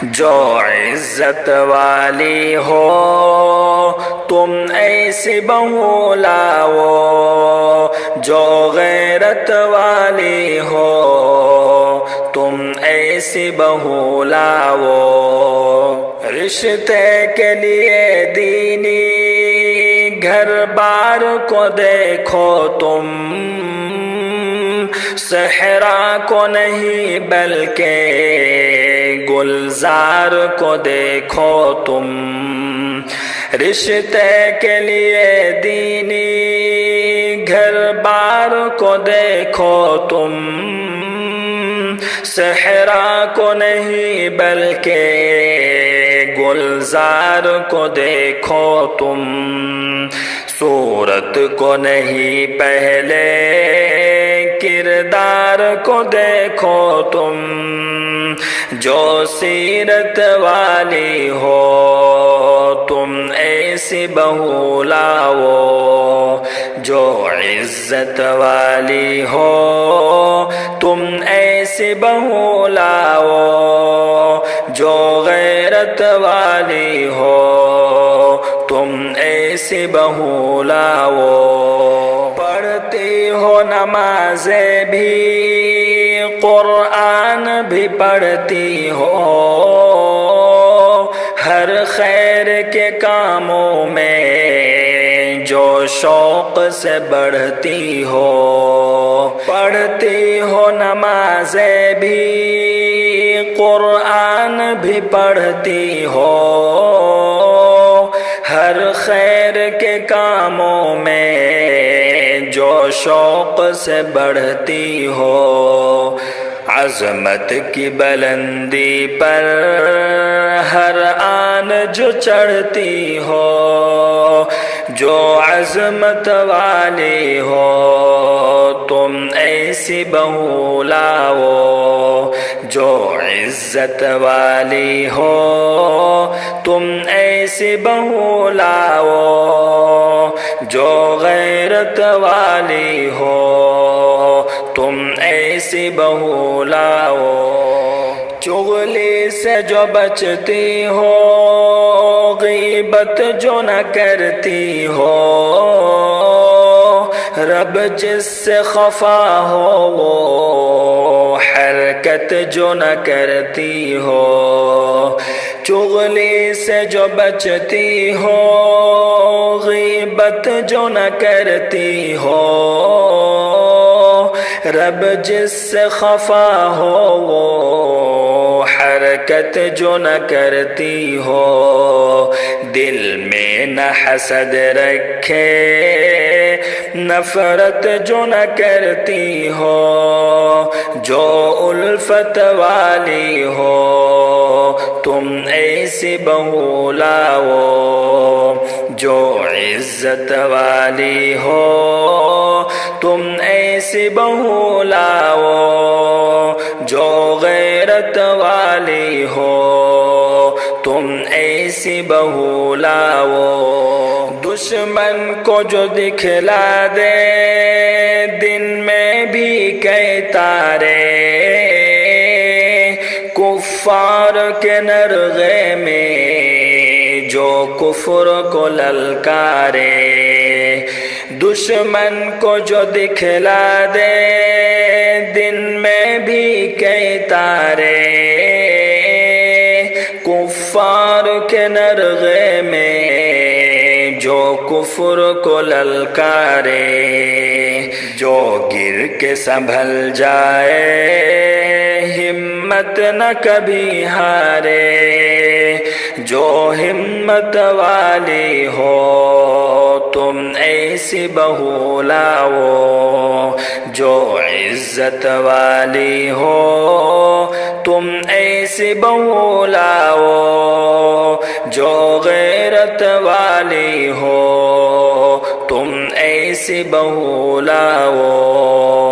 جو عزت والی ہو تم ایسی بہو لاؤ، جو غیرت والی ہو تم ایسی بہو لاؤ، رشتے کے لیے دینی گھر بار کو دیکھو تم، صحرا کو نہیں بلکہ گلزار کو دیکھو تم، رشتے کے لیے دینی گھر بار کو دیکھو تم، صحرا کو نہیں بلکہ گلزار کو دیکھو تم، صورت کو نہیں پہلے کردار کو دیکھو تم، جو سیرت والی ہو تم ایسی بہو لاؤ، جو عزت والی ہو تم ایسی بہو لاؤ، جو غیرت والی ہو تم ایسی بہو لاؤ، پڑھتی ہو نمازیں بھی قرآن بھی پڑھتی ہو، ہر خیر کے کاموں میں جو شوق سے بڑھتی ہو، پڑھتی ہو نمازیں بھی قرآن بھی پڑھتی ہو، ہر خیر کے کاموں میں جو شوق سے بڑھتی ہو، عظمت کی بلندی پر ہر آن جو چڑھتی ہو، جو عظمت والی ہو تم ایسی بہو لاؤ، جو عزت والی ہو تم ایسی بہو لاؤ، جو غیرت والی ہو تم ایسی بہو لاؤ، چغلی سے جو بچتی ہو، غیبت جو نہ کرتی ہو، رب جس سے خفا ہو وہ حرکت جو نہ کرتی ہو، چغلی سے جو بچتی ہو، غیبت جو نہ کرتی ہو، رب جس سے خفا ہو وہ حرکت جو نہ کرتی ہو، دل میں نہ حسد رکھے نفرت جو نہ کرتی ہو، جو الفت والی ہو تم ایسی بہو لاؤ، جو عزت والی ہو تم ایسی بہو لاؤ، جو غیرت والی ہو تم ایسی بہو لاؤ، دشمن کو جو دکھلا دے دن میں بھی کئی تارے، کفار کے نرغے میں جو کفر کو للکارے، دشمن کو جو دکھلا دے دن میں بھی کئی تارے، کفار کے نرغے میں جو کفر کو للکارے، جو گر کے سنبھل جائے ہمت نہ کبھی ہارے، جو ہمت والی ہو تم ایسی بہو لاؤ، جو عزت والی ہو تم ایسی بہو لاؤ، جو غیرت والی ہو تم ایسی بہو لاؤ۔